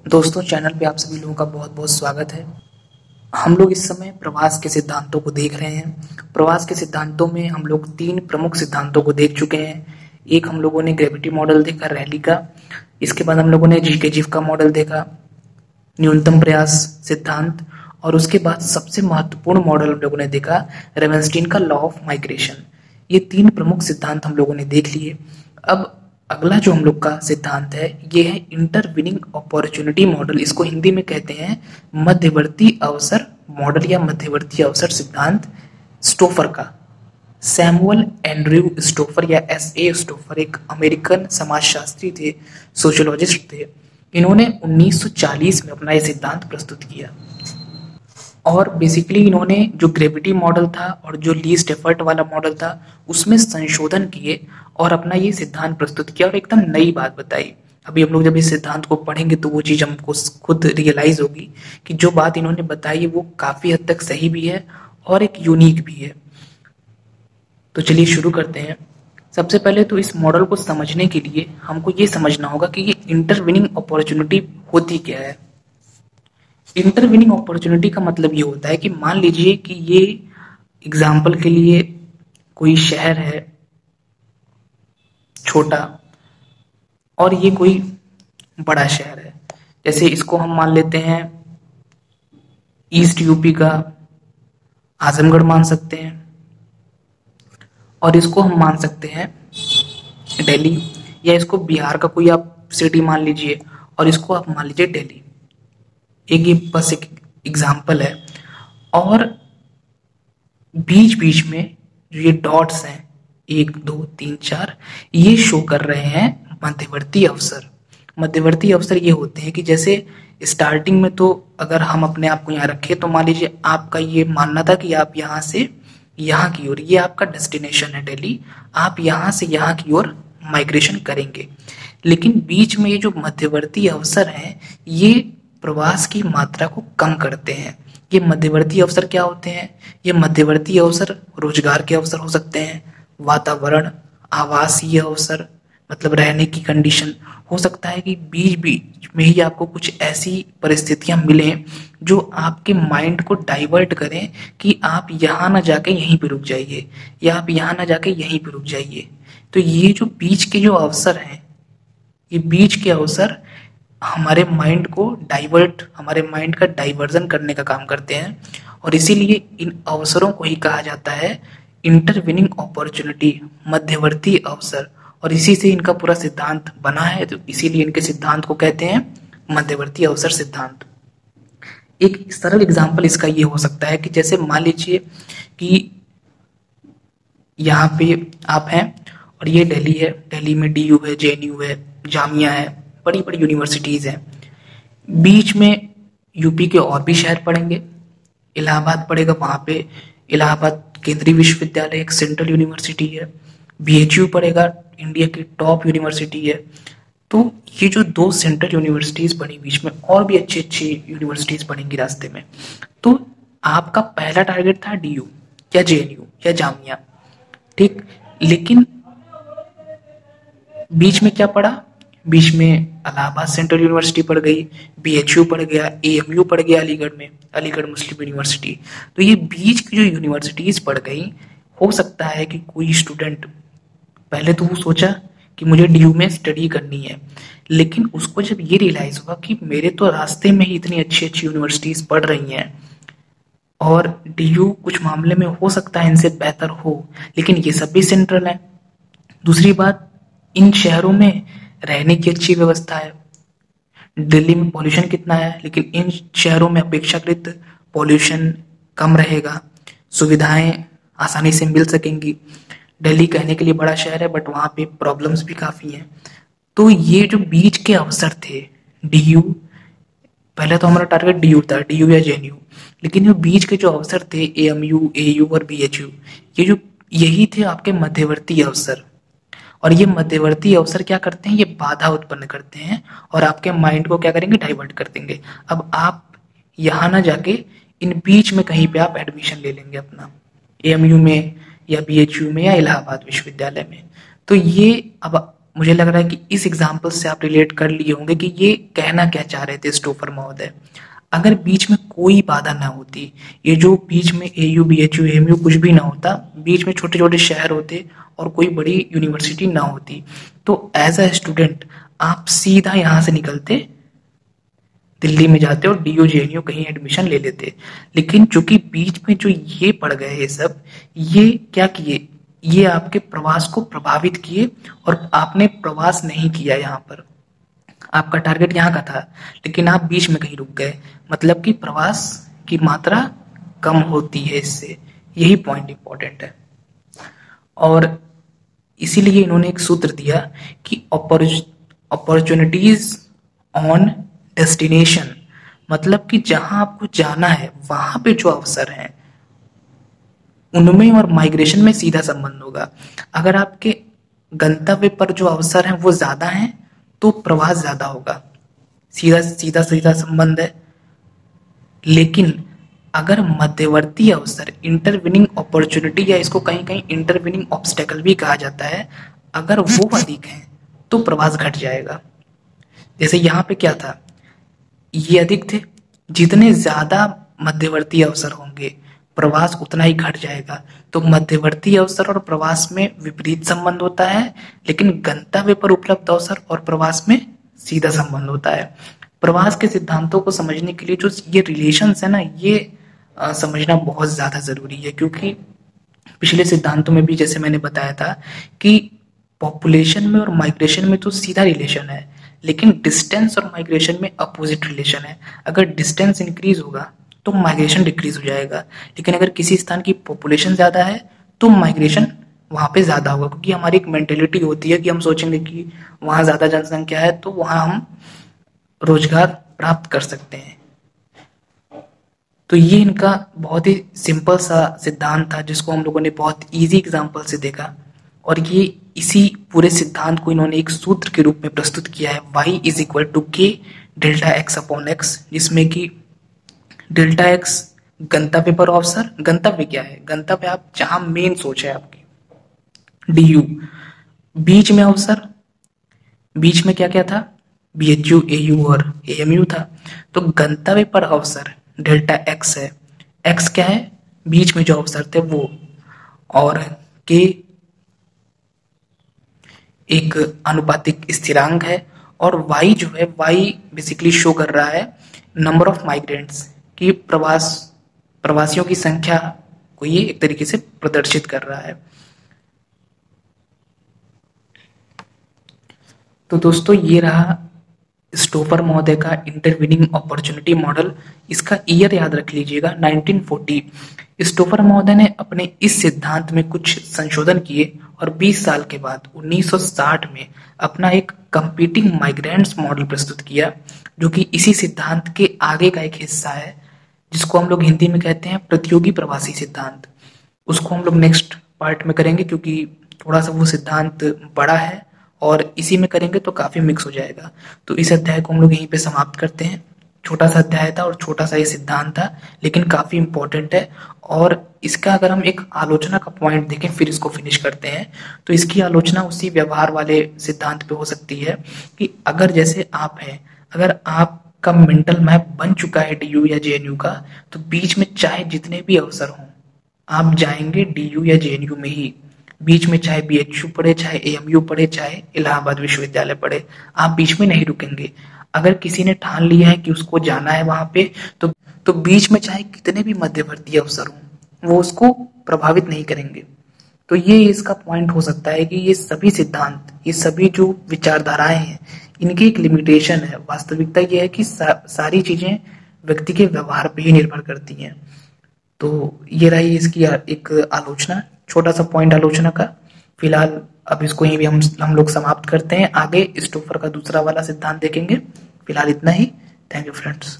दोस्तों, चैनल पे आप सभी लोगों का बहुत बहुत स्वागत है। हम लोग इस समय प्रवास के सिद्धांतों को देख रहे हैं। प्रवास के सिद्धांतों में हम लोग 3 प्रमुख सिद्धांतों को देख चुके हैं। एक हम लोगों ने ग्रेविटी मॉडल देखा, रैली का। इसके बाद हम लोगों ने जीकेजीफ का मॉडल देखा, न्यूनतम प्रयास सिद्धांत। और उसके बाद सबसे महत्वपूर्ण मॉडल हम लोगों ने देखा, रेवेंस्टीन का लॉ ऑफ माइग्रेशन। ये 3 प्रमुख सिद्धांत हम लोगों ने देख लिए। अब अगला जो हम लोग का सिद्धांत है, ये है इंटरविनिंग अपॉर्चुनिटी मॉडल। इसको हिंदी में कहते हैं मध्यवर्ती अवसर मॉडल या मध्यवर्ती अवसर सिद्धांत, स्टोफर का। सैमुअल एंड्रयू स्टोफर या S.A. स्टोफर एक अमेरिकन समाजशास्त्री थे, सोशियोलॉजिस्ट थे। इन्होंने 1940 में अपना ये सिद्धांत प्रस्तुत किया। और बेसिकली इन्होंने जो ग्रेविटी मॉडल था और जो लीस्ट एफर्ट वाला मॉडल था, उसमें संशोधन किए और अपना ये सिद्धांत प्रस्तुत किया और एकदम नई बात बताई। अभी हम लोग जब इस सिद्धांत को पढ़ेंगे तो वो चीज़ हमको खुद रियलाइज होगी कि जो बात इन्होंने बताई वो काफ़ी हद तक सही भी है और एक यूनिक भी है। तो चलिए शुरू करते हैं। सबसे पहले तो इस मॉडल को समझने के लिए हमको ये समझना होगा कि ये इंटरविनिंग अपॉर्चुनिटी होती क्या है। इंटरविनिंग अपॉर्चुनिटी का मतलब ये होता है कि मान लीजिए कि ये एग्जाम्पल के लिए कोई शहर है छोटा और ये कोई बड़ा शहर है। जैसे इसको हम मान लेते हैं ईस्ट यूपी का आजमगढ़ मान सकते हैं, और इसको हम मान सकते हैं दिल्ली, या इसको बिहार का कोई आप सिटी मान लीजिए और इसको आप मान लीजिए दिल्ली। ये बस एक एग्जाम्पल है। और बीच बीच में जो ये डॉट्स हैं 1 2 3 4, ये शो कर रहे हैं मध्यवर्ती अवसर। मध्यवर्ती अवसर ये होते हैं कि जैसे स्टार्टिंग में तो अगर हम अपने आप को यहाँ रखें तो मान लीजिए आपका ये मानना था कि आप यहाँ से यहाँ की ओर, ये आपका डेस्टिनेशन है दिल्ली, आप यहाँ से यहाँ की ओर माइग्रेशन करेंगे। लेकिन बीच में ये जो मध्यवर्ती अवसर हैं, ये प्रवास की मात्रा को कम करते हैं। ये मध्यवर्ती अवसर क्या होते हैं? ये मध्यवर्ती अवसर रोजगार के अवसर हो सकते हैं, वातावरण, आवासीय अवसर मतलब रहने की कंडीशन हो सकता है कि बीच बीच में ही आपको कुछ ऐसी परिस्थितियां मिलें जो आपके माइंड को डाइवर्ट करें कि आप यहाँ ना जाके यहीं पे रुक जाइए, या आप यहाँ ना जाके यहीं पे रुक जाइए। तो ये जो बीच के जो अवसर हैं, ये बीच के अवसर हमारे माइंड को डाइवर्ट, हमारे माइंड का डाइवर्जन करने का काम करते हैं। और इसीलिए इन अवसरों को ही कहा जाता है इंटरविनिंग अपॉर्चुनिटी, मध्यवर्ती अवसर। और इसी से इनका पूरा सिद्धांत बना है, तो इसीलिए इनके सिद्धांत को कहते हैं मध्यवर्ती अवसर सिद्धांत। एक सरल एग्जाम्पल इसका ये हो सकता है कि जैसे मान लीजिए कि यहाँ पे आप हैं और ये दिल्ली है, दिल्ली में DU है, JNU है, जामिया है, बड़ी बड़ी यूनिवर्सिटीज़ हैं। बीच में यूपी के और भी शहर पड़ेंगे, इलाहाबाद पड़ेगा, वहाँ पे इलाहाबाद केंद्रीय विश्वविद्यालय एक सेंट्रल यूनिवर्सिटी है, BHU पड़ेगा, इंडिया की टॉप यूनिवर्सिटी है। तो ये जो 2 सेंट्रल यूनिवर्सिटीज़ बनी, बीच में और भी अच्छी अच्छी यूनिवर्सिटीज़ बनेंगी रास्ते में। तो आपका पहला टारगेट था DU या JNU या जामिया, ठीक। लेकिन बीच में क्या पड़ा? बीच में इलाहाबाद सेंट्रल यूनिवर्सिटी पड़ गई, BHU पड़ गया, AMU पड़ गया अलीगढ़ में, अलीगढ़ मुस्लिम यूनिवर्सिटी। तो ये बीच की जो यूनिवर्सिटीज पड़ गई, हो सकता है कि कोई स्टूडेंट पहले तो वो सोचा कि मुझे DU में स्टडी करनी है, लेकिन उसको जब ये रियलाइज हुआ कि मेरे तो रास्ते में ही इतनी अच्छी अच्छी यूनिवर्सिटीज पढ़ रही हैं और DU कुछ मामले में हो सकता है इनसे बेहतर हो, लेकिन ये सब भी सेंट्रल है। दूसरी बात, इन शहरों में रहने की अच्छी व्यवस्था है। दिल्ली में पॉल्यूशन कितना है, लेकिन इन शहरों में अपेक्षाकृत पॉल्यूशन कम रहेगा, सुविधाएं आसानी से मिल सकेंगी। दिल्ली कहने के लिए बड़ा शहर है, बट वहाँ पे प्रॉब्लम्स भी काफ़ी हैं। तो ये जो बीच के अवसर थे DU, पहले तो हमारा टारगेट DU था, DU या JNU, लेकिन जो बीच के जो अवसर थे AMU, AU और BHU, ये जो यही थे आपके मध्यवर्ती अवसर। और ये मध्यवर्ती अवसर क्या करते हैं? ये बाधा उत्पन्न करते हैं और आपके माइंड को क्या करेंगे? डाइवर्ट कर देंगे। अब आप यहाँ ना जाके इन बीच में कहीं पे आप एडमिशन ले लेंगे अपना, AMU में या BHU में या इलाहाबाद विश्वविद्यालय में। तो ये अब मुझे लग रहा है कि इस एग्जाम्पल से आप रिलेट कर लिए होंगे कि ये कहना क्या चाह रहे थे स्टोफर महोदय। अगर बीच में कोई बाधा ना होती, ये जो बीच में AU BHU AMU कुछ भी ना होता, बीच में छोटे छोटे शहर होते और कोई बड़ी यूनिवर्सिटी ना होती, तो एज अ स्टूडेंट आप सीधा यहाँ से निकलते, दिल्ली में जाते और DU JNU कहीं एडमिशन ले लेते। लेकिन चूंकि बीच में जो ये पड़ गए ये सब, ये क्या किए, ये आपके प्रवास को प्रभावित किए और आपने प्रवास नहीं किया। यहाँ पर आपका टारगेट यहाँ का था, लेकिन आप बीच में कहीं रुक गए, मतलब कि प्रवास की मात्रा कम होती है इससे। यही पॉइंट इंपॉर्टेंट है। और इसीलिए इन्होंने एक सूत्र दिया कि अपॉर्चुनिटीज ऑन डेस्टिनेशन, मतलब कि जहां आपको जाना है वहां पे जो अवसर हैं उनमें और माइग्रेशन में सीधा संबंध होगा। अगर आपके गंतव्य पर जो अवसर हैं वो ज्यादा हैं तो प्रवास ज्यादा होगा, सीधा सीधा सीधा संबंध है। लेकिन अगर मध्यवर्ती अवसर, इंटरविनिंग अपॉर्चुनिटी, या इसको कहीं कहीं इंटरविनिंग ऑब्स्टेकल भी कहा जाता है, अगर वो अधिक है तो प्रवास घट जाएगा। जैसे यहाँ पे क्या था, ये अधिक थे, जितने ज्यादा मध्यवर्ती अवसर होंगे प्रवास उतना ही घट जाएगा। तो मध्यवर्ती अवसर और प्रवास में विपरीत संबंध होता है, लेकिन गंतव्य पर उपलब्ध अवसर और प्रवास में सीधा संबंध होता है। प्रवास के सिद्धांतों को समझने के लिए जो ये रिलेशंस है ना, ये समझना बहुत ज्यादा जरूरी है, क्योंकि पिछले सिद्धांतों में भी जैसे मैंने बताया था कि पॉपुलेशन में और माइग्रेशन में तो सीधा रिलेशन है, लेकिन डिस्टेंस और माइग्रेशन में अपोजिट रिलेशन है। अगर डिस्टेंस इंक्रीज होगा तो माइग्रेशन डिक्रीज हो जाएगा, लेकिन अगर किसी स्थान की पॉपुलेशन ज्यादा है तो माइग्रेशन वहां पे ज्यादा होगा, क्योंकि हमारी एक मेंटेलिटी होती है कि हम सोचेंगे कि वहां ज्यादा जनसंख्या है तो वहां हम रोजगार प्राप्त कर सकते हैं। तो ये इनका बहुत ही सिंपल सा सिद्धांत था, जिसको हम लोगों ने बहुत इजी एग्जांपल से देखा, और ये इसी पूरे सिद्धांत को इन्होंने एक सूत्र के रूप में प्रस्तुत किया है, y is equal to k delta x upon x, जिसमें कि डेल्टा एक्स गंतव्य पर अवसर, गंतव्य क्या है, गंतव्य आप जहां मेन सोच है आपकी, DU बीच में अवसर, बीच में क्या क्या था, BHU AU और AMU था। तो गंतव्य पर अवसर डेल्टा एक्स है, एक्स क्या है, बीच में जो अवसर थे वो, और के एक अनुपातिक स्थिरांक है, और y जो है, y बेसिकली शो कर रहा है नंबर ऑफ माइग्रेंट्स की, प्रवासियों की संख्या को ये एक तरीके से प्रदर्शित कर रहा है। तो दोस्तों ये रहा स्टोफर महोदय का इंटरविनिंग अपॉर्चुनिटी मॉडल। इसका ईयर याद रख लीजिएगा 1940। स्टोफर महोदय ने अपने इस सिद्धांत में कुछ संशोधन किए और 20 साल के बाद 1960 में अपना एक कंपीटिंग माइग्रेंट्स मॉडल प्रस्तुत किया, जो कि इसी सिद्धांत के आगे का एक हिस्सा है, जिसको हम लोग हिंदी में कहते हैं प्रतियोगी प्रवासी सिद्धांत। उसको हम लोग नेक्स्ट पार्ट में करेंगे, क्योंकि थोड़ा सा वो सिद्धांत बड़ा है और इसी में करेंगे तो काफी मिक्स हो जाएगा। तो इस अध्याय को हम लोग यहीं पे समाप्त करते हैं। छोटा सा अध्याय था और छोटा सा ये सिद्धांत था, लेकिन काफी इंपॉर्टेंट है। और इसका अगर हम एक आलोचना का पॉइंट देखें फिर इसको फिनिश करते हैं, तो इसकी आलोचना उसी व्यवहार वाले सिद्धांत पे हो सकती है कि अगर जैसे आप हैं, अगर आपका मेंटल मैप बन चुका है DU या JNU का, तो बीच में चाहे जितने भी अवसर हों आप जाएंगे DU या JNU में ही। बीच में चाहे BHU पढ़े, चाहे AMU पढ़े, चाहे इलाहाबाद विश्वविद्यालय पढ़े, आप बीच में नहीं रुकेंगे। अगर किसी ने ठान लिया है कि उसको जाना है वहां पे, तो बीच में चाहे कितने भी मध्यवर्ती अवसर हों वो उसको प्रभावित नहीं करेंगे। तो ये इसका पॉइंट हो सकता है कि ये सभी सिद्धांत, ये सभी जो विचारधाराएं हैं, इनकी एक लिमिटेशन है। वास्तविकता ये है कि सारी चीजें व्यक्ति के व्यवहार पे ही निर्भर करती हैं। तो ये रही इसकी एक आलोचना, छोटा सा पॉइंट आलोचना का। फिलहाल अब इसको ही भी हम लोग समाप्त करते हैं। आगे स्टोफर का दूसरा वाला सिद्धांत देखेंगे। फिलहाल इतना ही। Thank you friends.